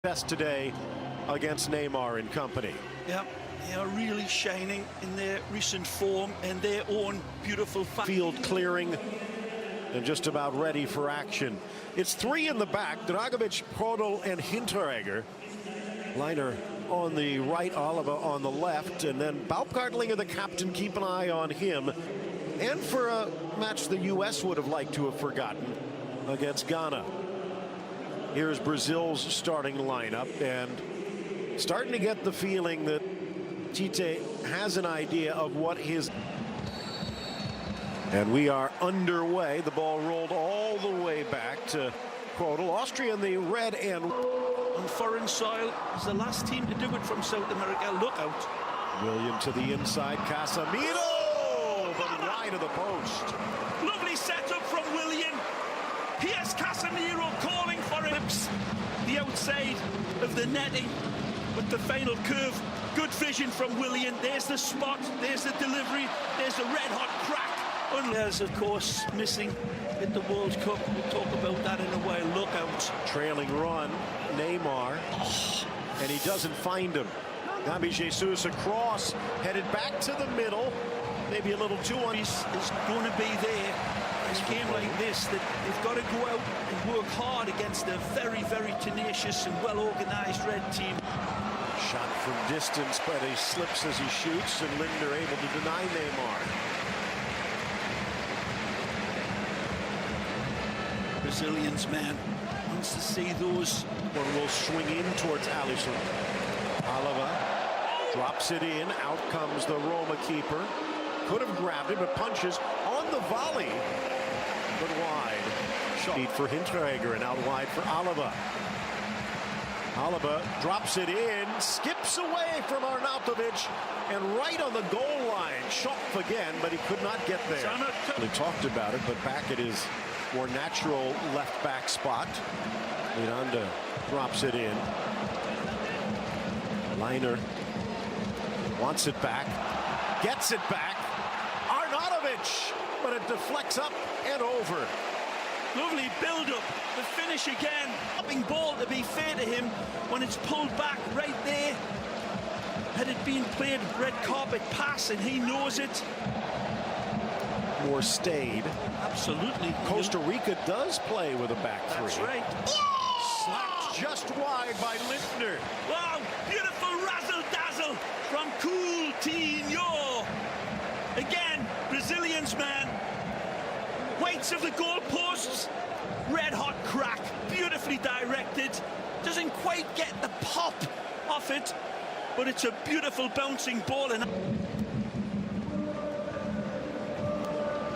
Best today against Neymar and company. Yeah, they are really shining in their recent form and their own beautiful field clearing and just about ready for action. It's three in the back: Dragovic, Krodl, and Hinteregger. Liner on the right, Oliver on the left, and then Baumgartlinger, the captain. Keep an eye on him. And for a match the U.S. would have liked to have forgotten against Ghana. Here's Brazil's starting lineup, and starting to get the feeling that Tite has an idea of what his... And we are underway. The ball rolled all the way back to Krodl. Austria in the red and... On foreign soil is the last team to do it from South America. Look out. William to the inside. Casemiro, but wide of the post. Lovely setup from William. Here's Casemiro calling for it. The outside of the netting with the final curve. Good vision from William. There's the spot. There's the delivery. There's the red-hot crack. There's, of course, missing at the World Cup. We'll talk about that in a while. Look out. Trailing run, Neymar. And he doesn't find him. Gabi Jesus across, headed back to the middle. Maybe a little too on. Is going to be there. In a game like this, that they've got to go out and work hard against a very, very tenacious and well-organized red team. Shot from distance, but he slips as he shoots, and Linder able to deny Neymar. Brazilians, man, wants to see those. One will swing in towards Alisson. Oliver drops it in. Out comes the Roma keeper. Could have grabbed it, but punches on the volley. But wide. Shot for Hinteregger and out wide for Oliver. Oliver drops it in, skips away from Arnautovic, and right on the goal line. Schopf again, but he could not get there. We talked about it, but back at his more natural left back spot. Miranda drops it in. Liner wants it back, gets it back. Arnautovic, but it deflects up and over. Lovely build-up, the finish again. Hopping ball, to be fair to him, when it's pulled back right there. Had it been played red carpet pass, and he knows it. More stayed. Absolutely. Costa Rica does play with a back three. That's right. Slapped just wide by Lindner. Wow, beautiful razzle-dazzle from Coutinho. Again, Brazilians, man. Weights of the goalposts. Red-hot crack. Beautifully directed. Doesn't quite get the pop off it, but it's a beautiful bouncing ball. And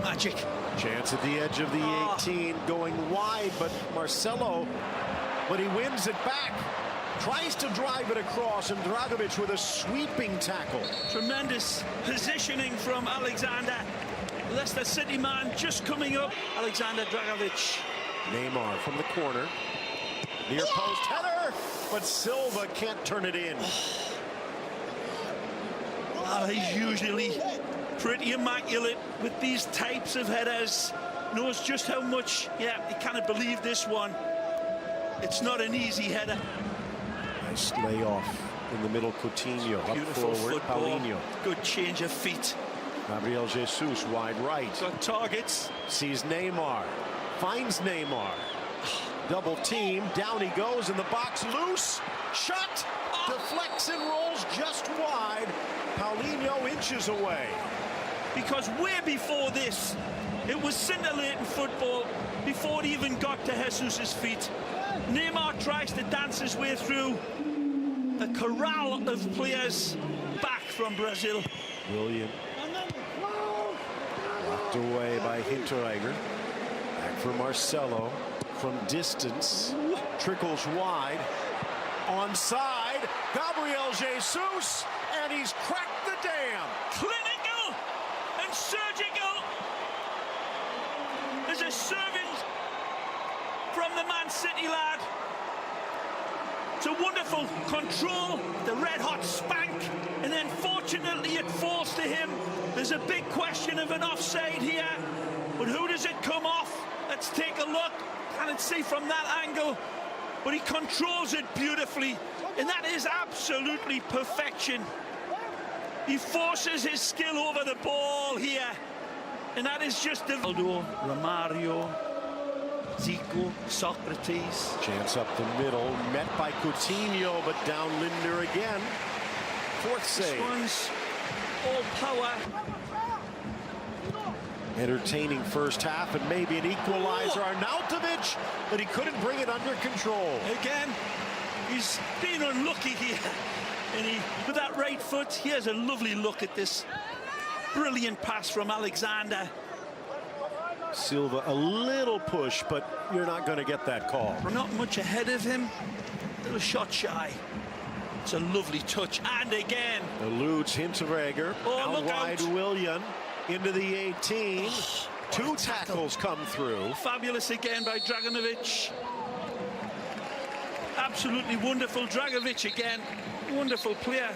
magic. Chance at the edge of the 18, going wide, but Marcelo, but he wins it back. Tries to drive it across, and Dragovic with a sweeping tackle. Tremendous positioning from Alexander. Leicester City man just coming up. Alexander Dragovic. Neymar from the corner. Near post header, but Silva can't turn it in. He's usually pretty immaculate with these types of headers. Knows just how much. Yeah, you cannot believe this one. It's not an easy header. Nice layoff in the middle. Coutinho up Beautiful forward. football. Paulinho. Good change of feet. Gabriel Jesus wide right. Got targets. Sees Neymar. Finds Neymar. Double team. Down he goes in the box. Loose. Shot. Deflects and rolls just wide. Paulinho inches away. Because way before this, it was scintillating football before it even got to Jesus' feet. Neymar tries to dance his way through a corral of players back from Brazil. William. Locked away by Hinteregger. Back for Marcelo. From distance. Trickles wide. Onside. Gabriel Jesus. And he's cracked the dam. Clinical and surgical. There's a servant from the Man City lad. It's a wonderful control, the red-hot spank, and then fortunately it falls to him. There's a big question of an offside here, but who does it come off? Let's take a look. Can't see from that angle. but he controls it beautifully, and that is absolutely perfection. He forces his skill over the ball here, and that is just the Ronaldo, Romario, Zico, Socrates. Chance up the middle, met by Coutinho, but down Lindner again. Fourth save. This one's all power. Entertaining first half and maybe an equalizer. Arnautovic, but he couldn't bring it under control. Again, he's been unlucky here. And with that right foot, he has a lovely look at this brilliant pass from Alexander. Silva, a little push, but you're not going to get that call. We're not much ahead of him. A little shot shy. It's a lovely touch. And again. Eludes Hinteregger. Oh, out wide, Willian. Into the 18. Two tackles come through. Fabulous again by Draganovic. Absolutely wonderful. Dragovic again. Wonderful player.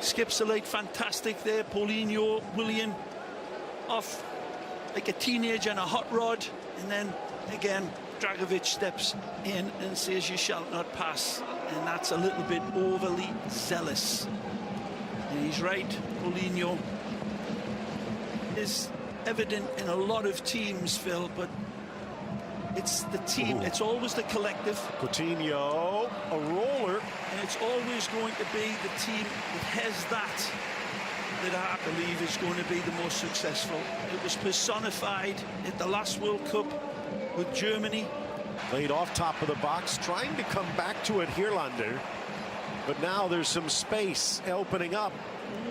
Skips the late, fantastic there. Paulinho, Willian off like a teenager on a hot rod. And then again, Dragovic steps in and says, "You shall not pass." And that's a little bit overly zealous. And he's right. Paulinho is evident in a lot of teams, Phil, but it's the team. It's always the collective. Coutinho, a roller. And it's always going to be the team that has that I believe is going to be the most successful. It was personified at the last World Cup with Germany. Laid off top of the box, trying to come back to it, Hirlander. But now there's some space opening up.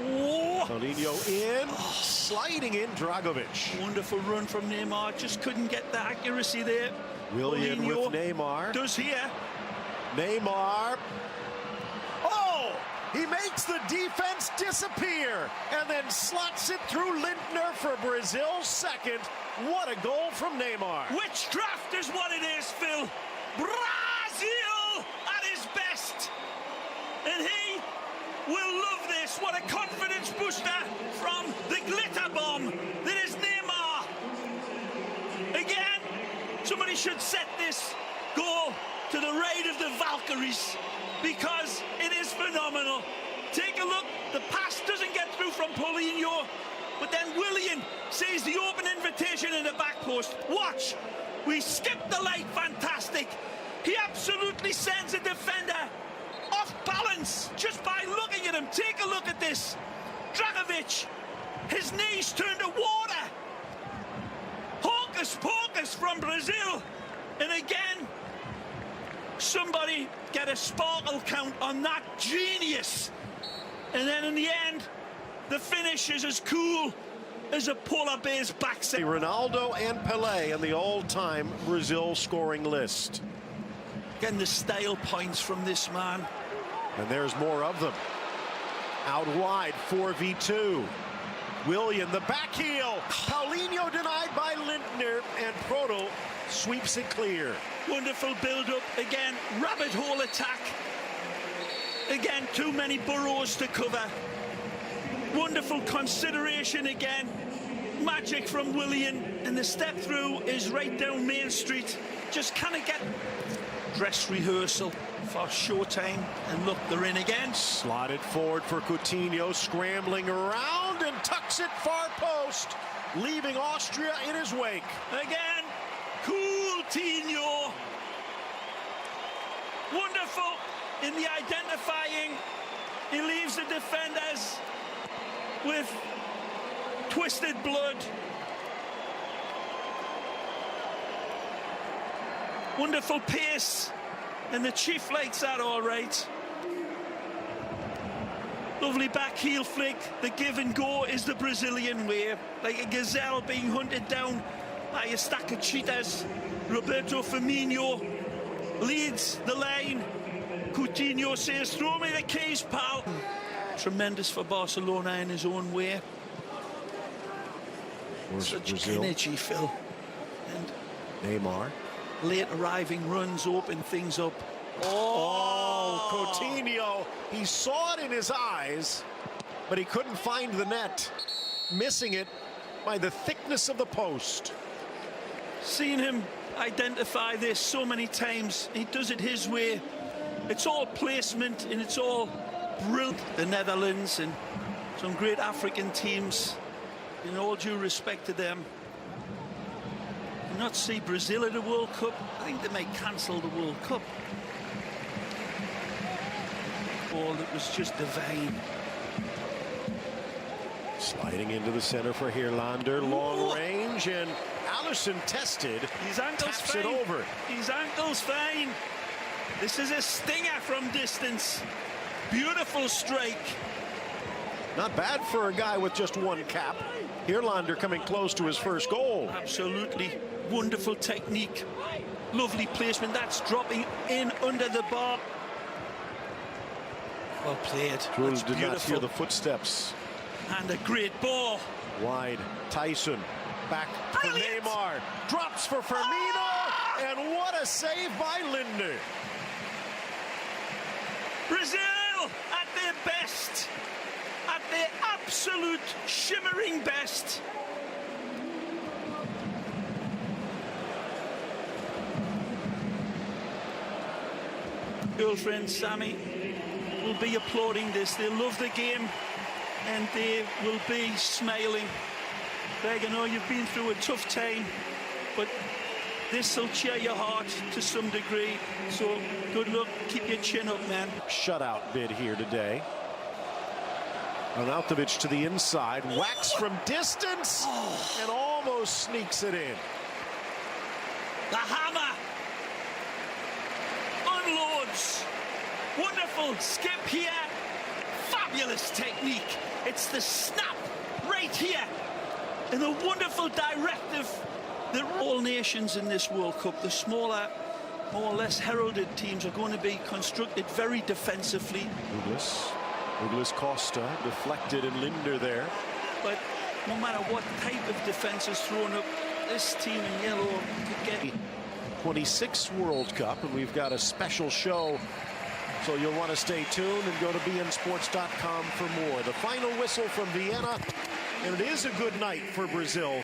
Paulinho in, sliding in Dragovic. Wonderful run from Neymar, just couldn't get the accuracy there. Willian Paulinho with Neymar. does here. Neymar. Oh! He makes the defense disappear and then slots it through Lindner for Brazil's second. What a goal from Neymar. Witchcraft is what it is, Phil. Brazil at his best. And he will love this. What a confidence booster from the glitter bomb that is Neymar. Again, somebody should set this goal to the Raid of the Valkyries, because it is phenomenal. Take a look. The pass doesn't get through from Paulinho, but then Willian sees the open invitation in the back post. Watch. We skip the light. Fantastic. He absolutely sends a defender off balance just by looking at him. Take a look at this. Dragovic, his knees turn to water. Hocus pocus from Brazil. And again, somebody get a sparkle count on that genius. And then in the end, the finish is as cool as a polar bear's backside. Ronaldo and Pelé on the all-time Brazil scoring list. Again, the style points from this man. And there's more of them. Out wide, 4v2. Willian, the back heel. Paulinho denied by Lindner, and Proto sweeps it clear. Wonderful build-up. Again, rabbit hole attack. Again, too many burrows to cover. Wonderful consideration again. Magic from Willian. And the step through is right down Main Street. Just kind of get dress rehearsal for showtime. And look, they're in again. Slotted forward for Coutinho, scrambling around and tucks it far post, leaving Austria in his wake. Again, Coutinho. Wonderful in the identifying. He leaves the defenders with twisted blood. Wonderful pace, and the Chief likes that all right. Lovely back heel flick. The give and go is the Brazilian way, like a gazelle being hunted down by a stack of cheetahs. Roberto Firmino leads the line. Coutinho says, "Throw me the keys, pal." Tremendous for Barcelona in his own way. Such Brazil. energy, Phil. And Neymar. late arriving runs open things up. Oh, Coutinho. He saw it in his eyes, but he couldn't find the net, missing it by the thickness of the post. Seen him identify this so many times. He does it his way. It's all placement and it's all brilliant. The Netherlands and some great African teams, in all due respect to them. Not see Brazil at the World Cup. I think they may cancel the World Cup. Ball that was just divine. Sliding into the center for Hirlander, long range, and Allison tested. His ankle's taps fine. it over. His ankle's fine. This is a stinger from distance. Beautiful strike. Not bad for a guy with just one cap. Hirlander coming close to his first goal. Absolutely wonderful technique. Lovely placement. That's dropping in under the bar. Well played. Jules That's did not beautiful. hear the footsteps. And a great ball. Wide. Tyson. Back for Brilliant. Neymar. Drops for Firmino. And what a save by Lindner. Brazil at their best. At their absolute shimmering best. Girlfriend Sammy will be applauding this. They love the game and they will be smiling. Greg, I know you've been through a tough time, but this will cheer your heart to some degree. So good luck. Keep your chin up, man. Shutout bid here today. Arnautovic to the inside. Whacks from distance. And almost sneaks it in. The hammer unloads. Wonderful skip here. Fabulous technique. It's the snap right here. And a wonderful directive that all nations in this World Cup, the smaller, more or less heralded teams, are going to be constructed very defensively. Douglas Costa deflected and Lindner there. But no matter what type of defense is thrown up, this team in yellow could get 26th World Cup, and we've got a special show, so you'll want to stay tuned and go to bnsports.com for more. The final whistle from Vienna, and it is a good night for Brazil.